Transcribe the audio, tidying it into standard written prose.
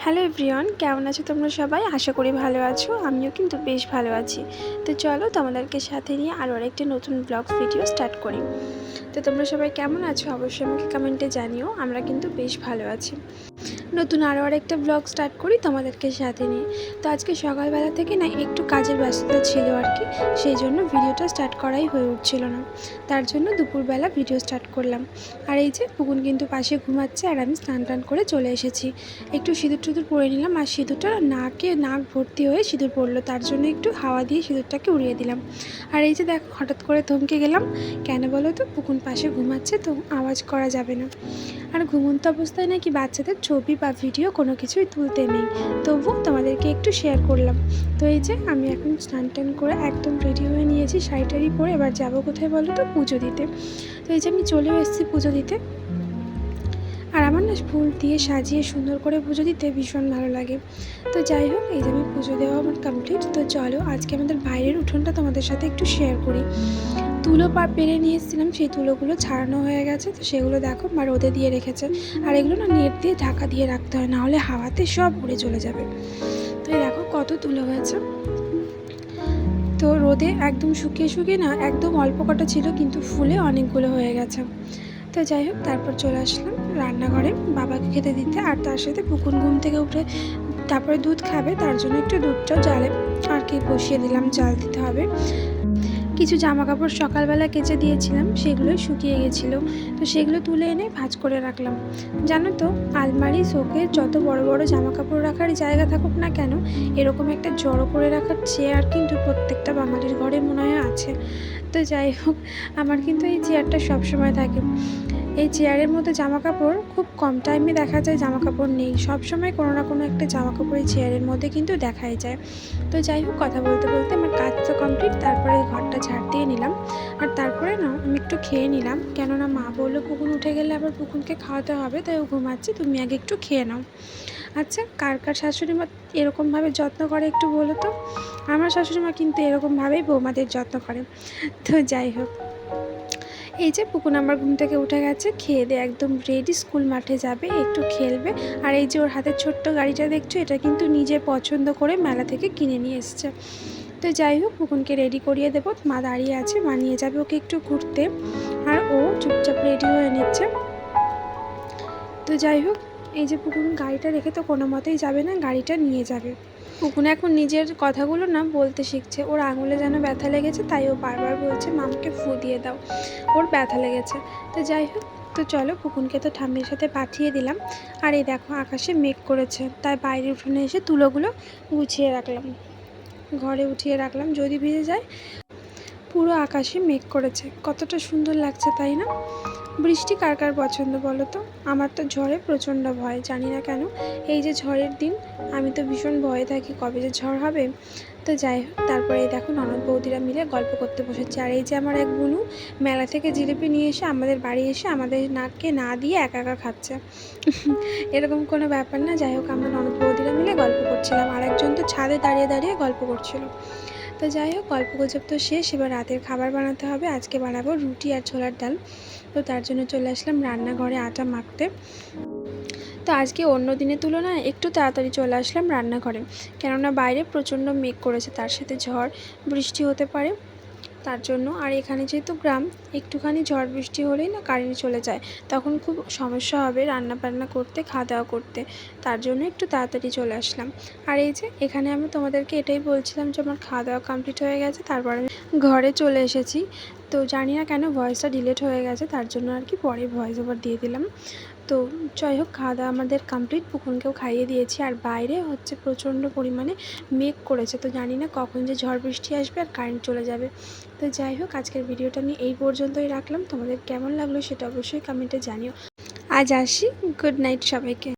Hello everyone, কেমন আছো তোমরা সবাই? আশা করি ভালো আছো। আমিও কিন্তু বেশ ভালো আছি। তো চলো তোমাদেরকে সাথে নিয়ে আরও আরেকটি নতুন ব্লগস ভিডিও স্টার্ট করি। তো তোমরা সবাই কেমন আছো অবশ্যই আমাকে কমেন্টে জানিও। আমরা কিন্তু বেশ ভালো আছি। নতুন আরও আরেকটা ব্লগ স্টার্ট করি তোমাদেরকে সাথে নিয়ে। তো আজকে সকালবেলা থেকে না একটু কাজের ব্যস্ততা ছিল আর কি, সেই জন্য ভিডিওটা স্টার্ট করাই হয়ে উঠছিল না। তার জন্য দুপুরবেলা ভিডিও স্টার্ট করলাম। আর এই যে পুকুন কিন্তু পাশে ঘুমাচ্ছে আর আমি স্নান টান করে চলে এসেছি। একটু সিঁদুর টুদুর পরে নিলাম, আর সিঁদুরটা নাক ভর্তি হয়ে সিঁদুর পড়লো, তার জন্য একটু হাওয়া দিয়ে সিঁদুরটাকে উড়িয়ে দিলাম। আর এই যে দেখো হঠাৎ করে থমকে গেলাম, কেন বলো তো? পুকুন পাশে ঘুমাচ্ছে তো আওয়াজ করা যাবে না। আর ঘুমন্ত অবস্থায় নাকি বাচ্চাদের ছবি বা ভিডিও কোনো কিছুই তুলতে নেই, তবু তোমাদেরকে একটু শেয়ার করলাম। তো এই যে আমি এখন স্নান টান করে একদম রেডি হয়ে নিয়েছি, শাড়ি টাড়ি পরে এবার যাবো কোথায় বলো তো? পুজো দিতে। তো এই যে আমি চলেও এসেছি পুজো দিতে। আর আমার না ফুল দিয়ে সাজিয়ে সুন্দর করে পুজো দিতে ভীষণ ভালো লাগে। তো যাই হোক, এই যে আমি পুজো দেওয়া আমার কমপ্লিট। তো চলো আজকে আমাদের বাইরের উঠোনটা তোমাদের সাথে একটু শেয়ার করি। তুলো পেরে নিয়ে এসেছিলাম, সেই তুলোগুলো ছাড়ানো হয়ে গেছে। তো সেগুলো দেখো মা রোদে দিয়ে রেখেছে। আর এগুলো না নেট দিয়ে ঢাকা দিয়ে রাখতে হয়, নাহলে হাওয়াতে সব উড়ে চলে যাবে। তো এই দেখো কত তুলো হয়েছে। তো রোদে একদম শুকিয়ে না একদম অল্প কটা ছিল, কিন্তু ফুলে অনেকগুলো হয়ে গেছে। তো যাই হোক, তারপর চলে আসলাম রান্নাঘরে বাবাকে খেতে দিতে। আর তার সাথে পুকুন ঘুম থেকে উঠে তারপরে দুধ খাবে, তার জন্য একটু দুধটাও জালে আর কি বসিয়ে দিলাম, জাল দিতে হবে। কিছু জামা কাপড় সকালবেলা কেচে দিয়েছিলাম, সেগুলোই শুকিয়ে গেছিলো। তো সেগুলো তুলে এনে ভাঁজ করে রাখলাম। জানো তো, আলমারি শোকেস যত বড় বড় জামা কাপড় রাখার জায়গা থাকুক না কেন, এরকম একটা জড়ো করে রাখার চেয়ার কিন্তু প্রত্যেকটা বাঙালির ঘরে মনে হয় আছে। তো যাই হোক, আমার কিন্তু এই চেয়ারটা সবসময় থাকে। এই চেয়ারের মধ্যে জামা কাপড় খুব কম টাইমে দেখা যায় জামা কাপড় নেই, সবসময় কোনো না কোনো একটা জামা কাপড় এই চেয়ারের মধ্যে কিন্তু দেখাই যায়। তো যাই হোক, কথা বলতে বলতে আমার কাজ তো কমপ্লিট। তারপরে ঘরটা ঝাড় দিয়ে নিলাম। আর তারপরে না আমি একটু খেয়ে নিলাম, কেননা মা বললো পুকুন উঠে গেলে আবার পুকুনকে খাওয়াতে হবে, তাই ও ঘুমাচ্ছে, তুমি আগে একটু খেয়ে নাও। আচ্ছা, কার কার শাশুড়ি মা এরকমভাবে যত্ন করে একটু বলো তো? আমার শাশুড়ি মা কিন্তু এরকমভাবেই বৌমাদের যত্ন করে। তো যাই হোক, এই যে পুকুন আমার ঘুম থেকে উঠে গেছে, খেয়ে দিয়ে একদম রেডি, স্কুল মাঠে যাবে, একটু খেলবে। আর এই যে ওর হাতের ছোট্ট গাড়িটা দেখছো, এটা কিন্তু নিজে পছন্দ করে মেলা থেকে কিনে নিয়ে এসছে। তো যাই হোক, পুকুনকে রেডি করিয়ে দেবো। মা দাঁড়িয়ে আছে, মা নিয়ে যাবে ওকে একটু ঘুরতে। আর ও চুপচাপ রেডি হয়ে নিচ্ছে। তো যাই হোক, এই যে পুকুন গাড়িটা রেখে তো কোনো মতেই যাবে না, গাড়িটা নিয়ে যাবে। পুকুন এখন নিজের কথাগুলো না বলতে শিখছে। ওর আঙুলে যেন ব্যথা লেগেছে, তাই ও বারবার বলছে মামাকে ফু দিয়ে দাও, ওর ব্যথা লেগেছে। তো যাই হোক, তো চলো পুকুনকে তো ঠাম্মির সাথে পাঠিয়ে দিলাম। আর এই দেখো আকাশে মেঘ করেছে, তাই বাইরে উঠোনে এসে তুলোগুলো গুছিয়ে রাখলাম, ঘরে উঠিয়ে রাখলাম, যদি ভিজে যায়। পুরো আকাশে মেঘ করেছে, কতটা সুন্দর লাগছে তাই না? বৃষ্টি কার কার পছন্দ বলো তো? আমার তো ঝড়ে প্রচণ্ড ভয়, জানি না কেন। এই যে ঝড়ের দিন, আমি তো ভীষণ ভয়ে থাকি কবে যে ঝড় হবে। তো যাই হোক, তারপরে এই দেখো ননদ বৌদিরা মিলে গল্প করতে বসেছে। আর এই যে আমার এক বুনু মেলা থেকে জিলিপি নিয়ে এসে আমাদের বাড়ি এসে আমাদের নাককে না দিয়ে একা একা খাচ্ছে। এরকম কোনো ব্যাপার না। যাই হোক, আমরা ননদ বৌদিরা মিলে গল্প করছিলাম, আর একজন তো ছাদে দাঁড়িয়ে দাঁড়িয়ে গল্প করছিল। তো যাই হোক, গল্পগুজব তো শেষ, এবার রাতের খাবার বানাতে হবে। আজকে বানাবো রুটি আর ছোলার ডাল। তো তার জন্য চলে আসলাম রান্নাঘরে আটা মাখতে। তো আজকে অন্য দিনের তুলনায় একটু তাড়াতাড়ি চলে আসলাম রান্নাঘরে, কেননা বাইরে প্রচণ্ড মেঘ করেছে, তার সাথে ঝড় বৃষ্টি হতে পারে, তার জন্য। আর এখানে যেহেতু গ্রাম, একটুখানি ঝড় বৃষ্টি হলেই না কারেন্ট চলে যায়, তখন খুব সমস্যা হবে রান্না বান্না করতে, খাওয়া দাওয়া করতে। তার জন্য একটু তাড়াতাড়ি চলে আসলাম। আর এই যে এখানে আমি তোমাদেরকে এটাই বলছিলাম যে আমার খাওয়া দাওয়া কমপ্লিট হয়ে গেছে, তারপর আমি ঘরে চলে এসেছি। তো জানি না কেন ভয়েসটা ডিলিট হয়ে গেছে, তার জন্য আর কি পরে ভয়েস ওভার দিয়ে দিলাম। তো যাই হোক, খাওয়া দাওয়া আমাদের কমপ্লিট, পুকুনকেও খাইয়ে দিয়েছি। আর বাইরে হচ্ছে প্রচণ্ড পরিমাণে মেঘ করেছে, তো জানি না কখন যে ঝড় বৃষ্টি আসবে আর কারেন্ট চলে যাবে। তো যাই হোক, আজকের ভিডিওটা আমি এই পর্যন্তই রাখলাম। তোমাদের কেমন লাগলো সেটা অবশ্যই কমেন্টে জানিও। আজ আসি, গুড নাইট সবাইকে।